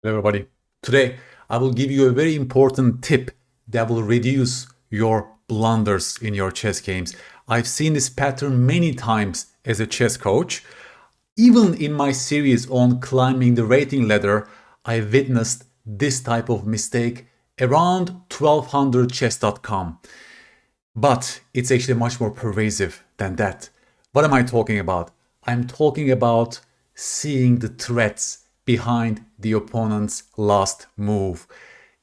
Hello everybody. Today I will give you a very important tip that will reduce your blunders in your chess games. I've seen this pattern many times as a chess coach. Even in my series on climbing the rating ladder, I witnessed this type of mistake around 1200chess.com. But it's actually much more pervasive than that. What am I talking about? I'm talking about seeing the threats behind the opponent's last move.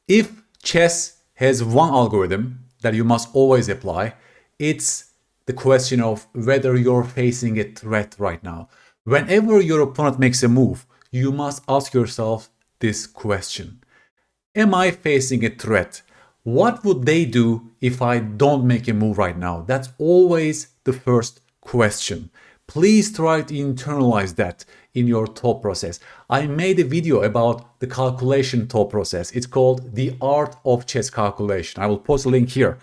If chess has one algorithm that you must always apply, it's the question of whether you're facing a threat right now. Whenever your opponent makes a move, you must ask yourself this question. Am I facing a threat? What would they do if I don't make a move right now? That's always the first question. Please try to internalize that in your thought process. I made a video about the calculation thought process. It's called The Art of Chess Calculation. I will post a link here.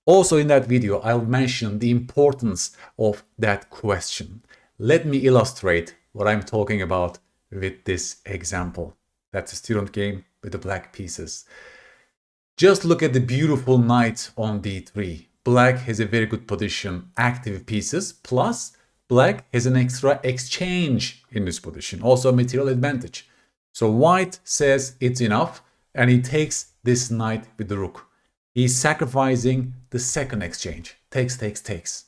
Also in that video, I'll mention the importance of that question. Let me illustrate what I'm talking about with this example. That's a student game with the black pieces. Just look at the beautiful knight on d3. Black has a very good position, active pieces, plus Black has an extra exchange in this position, also a material advantage. So White says it's enough and he takes this knight with the rook. He's sacrificing the second exchange. Takes.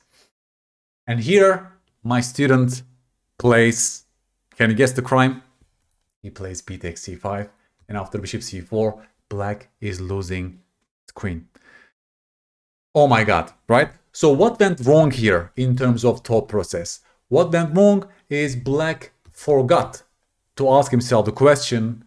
And here my student plays, can you guess the crime? He plays b takes c5, and after bishop c4, Black is losing the queen. Oh my god, right? So what went wrong here in terms of thought process? What went wrong is Black forgot to ask himself the question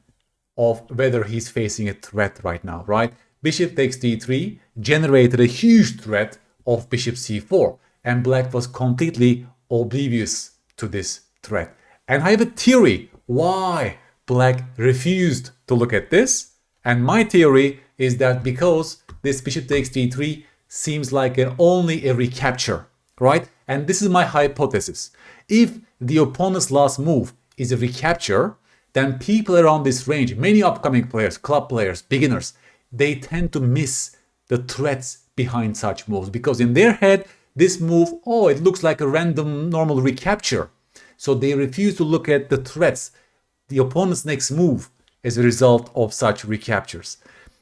of whether he's facing a threat right now, right? Bishop takes d3 generated a huge threat of bishop c4, and Black was completely oblivious to this threat. And I have a theory why Black refused to look at this, and my theory is that because this bishop takes d3 seems like only a recapture, right? And this is my hypothesis. If the opponent's last move is a recapture, then people around this range, many upcoming players, club players, beginners, they tend to miss the threats behind such moves because in their head, this move, oh, it looks like a random normal recapture. So they refuse to look at the threats, the opponent's next move as a result of such recaptures.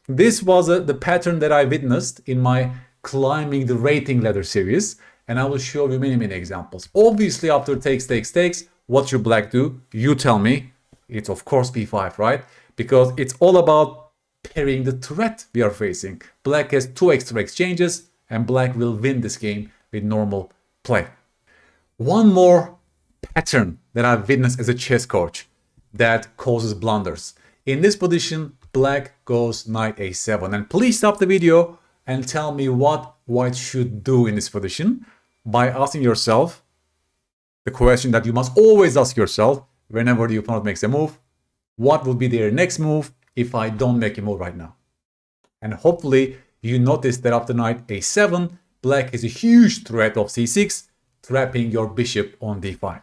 This was the pattern that I witnessed in my climbing the rating ladder series, and I will show you many examples. Obviously, after takes, what should Black do? You tell me. It's of course b5, right? Because it's all about parrying the threat we are facing. Black has 2 extra exchanges, and Black will win this game with normal play. One more pattern that I've witnessed as a chess coach that causes blunders. In this position, Black goes knight a7, and please stop the video and tell me what White should do in this position by asking yourself the question that you must always ask yourself whenever the opponent makes a move. What will be their next move if I don't make a move right now? And hopefully you notice that after knight a7, Black has a huge threat of c6, trapping your bishop on d5.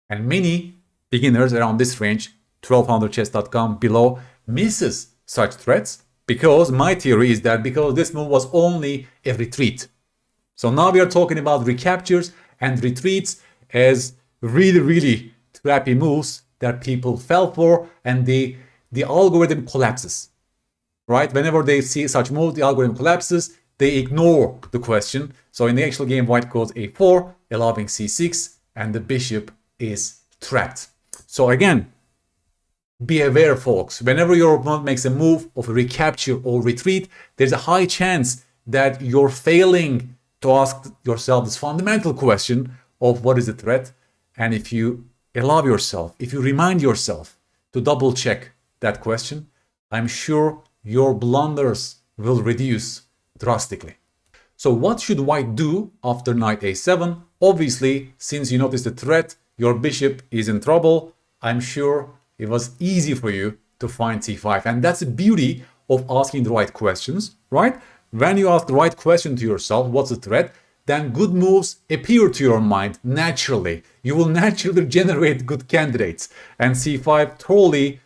And many beginners around this range, 1200chess.com below, misses such threats. Because my theory is that because this move was only a retreat. So now we are talking about recaptures and retreats as really trappy moves that people fell for, and the algorithm collapses. Right? Whenever they see such move, the algorithm collapses, they ignore the question. So in the actual game, White goes a4, allowing c6, and the bishop is trapped. So again, be aware, folks. Whenever your opponent makes a move of a recapture or retreat, there's a high chance that you're failing to ask yourself this fundamental question of what is the threat. And if you allow yourself, if you remind yourself to double check that question, I'm sure your blunders will reduce drastically. So what should White do after knight a7? Obviously, since you notice the threat, your bishop is in trouble. I'm sure it was easy for you to find c5. And that's the beauty of asking the right questions, right? When you ask the right question to yourself, what's the threat? Then good moves appear to your mind naturally. You will naturally generate good candidates. And c5 totally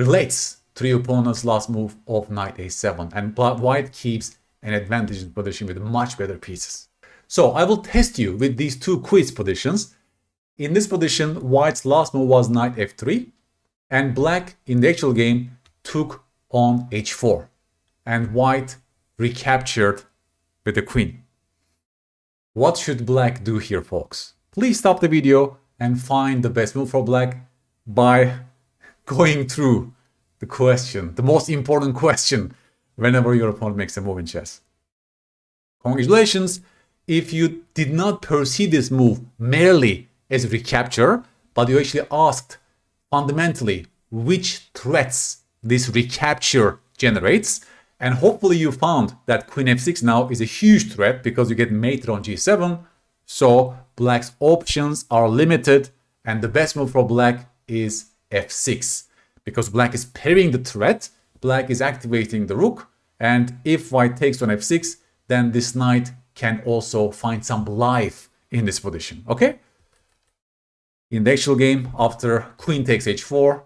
relates to the opponent's last move of knight a7, and white keeps an advantage position with much better pieces. So I will test you with these two quiz positions. In this position, white's last move was knight f3, and black in the actual game took on h4, and white recaptured with the queen. What should black do here, folks? Please stop the video and find the best move for black by going through the question, the most important question whenever your opponent makes a move in chess. Congratulations if you did not perceive this move merely as a recapture, but you actually asked fundamentally which threats this recapture generates. And hopefully you found that queen f6 now is a huge threat because you get mated on g7. So black's options are limited, and the best move for black is f6. Because black is parrying the threat, black is activating the rook, and if white takes on f6, then this knight can also find some life in this position, okay? In the actual game, after queen takes h4,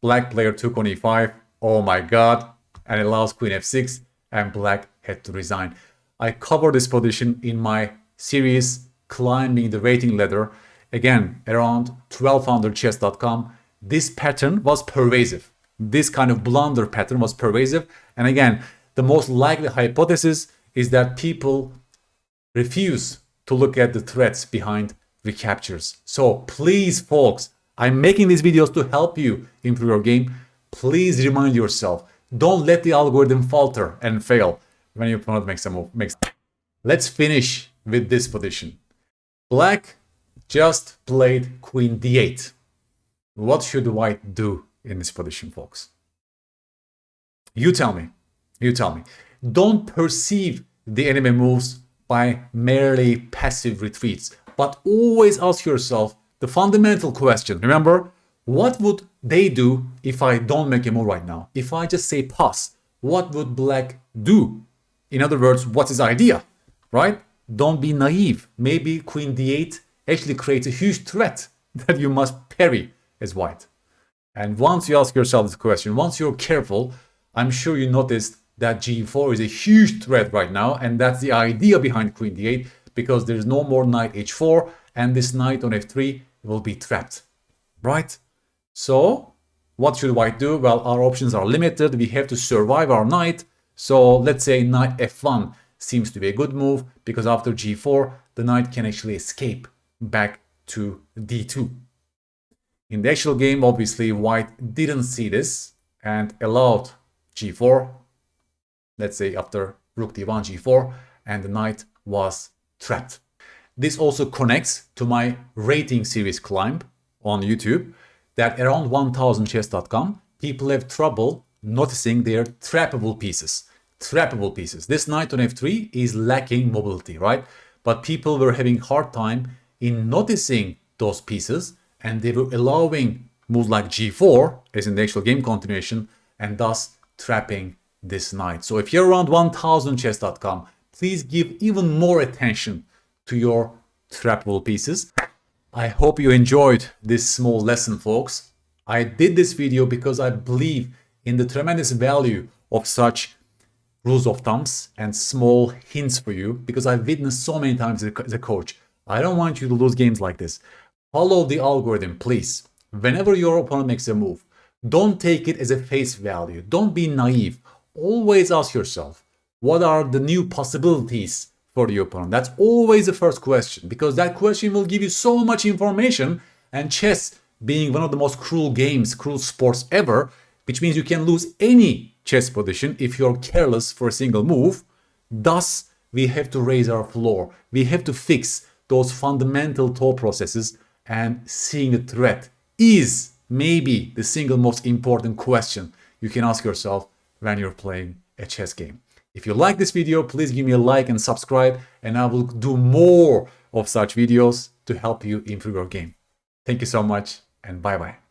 black player took on e5, oh my god, and it allows queen f6, and black had to resign. I covered this position in my series Climbing the Rating Ladder, again, around 1200chess.com. This pattern was pervasive. This kind of blunder pattern was pervasive. And again, the most likely hypothesis is that people refuse to look at the threats behind recaptures. So please, folks, I'm making these videos to help you improve your game. Please remind yourself, don't let the algorithm falter and fail when your opponent makes a move. Let's finish with this position. Black just played queen d8. What should white do in this position, folks? You tell me. You tell me. Don't perceive the enemy moves by merely passive retreats, but always ask yourself the fundamental question. Remember, what would they do if I don't make a move right now? If I just say pass, what would black do? In other words, what's his idea, right? Don't be naive. Maybe queen d8 actually creates a huge threat that you must parry as white. And once you ask yourself this question, once you're careful, I'm sure you noticed that g4 is a huge threat right now, and that's the idea behind queen d8, because there's no more knight h4, and this knight on f3 will be trapped, right? So what should white do? Well, our options are limited. We have to survive our knight. So let's say knight f1 seems to be a good move, because after g4, the knight can actually escape back to d2. In the actual game, obviously, white didn't see this and allowed g4, let's say after rook d1, g4, and the knight was trapped. This also connects to my rating series Climb on YouTube, that around 1000chess.com, people have trouble noticing their trappable pieces. Trappable pieces. This knight on f3 is lacking mobility, right? But people were having hard time in noticing those pieces, and they were allowing moves like g4 as in the actual game continuation, and thus trapping this knight. So if you're around 1000chess.com, please give even more attention to your trappable pieces. I hope you enjoyed this small lesson, folks. I did this video because I believe in the tremendous value of such rules of thumbs and small hints for you, because I've witnessed so many times as a coach. I don't want you to lose games like this. Follow the algorithm, please. Whenever your opponent makes a move, don't take it as a face value. Don't be naive. Always ask yourself, what are the new possibilities for the opponent? That's always the first question, because that question will give you so much information. And chess being one of the most cruel games, cruel sports ever, which means you can lose any chess position if you're careless for a single move. Thus, we have to raise our floor. We have to fix those fundamental thought processes, and seeing the threat is maybe the single most important question you can ask yourself when you're playing a chess game. If you like this video, please give me a like and subscribe, and I will do more of such videos to help you improve your game. Thank you so much, and bye-bye.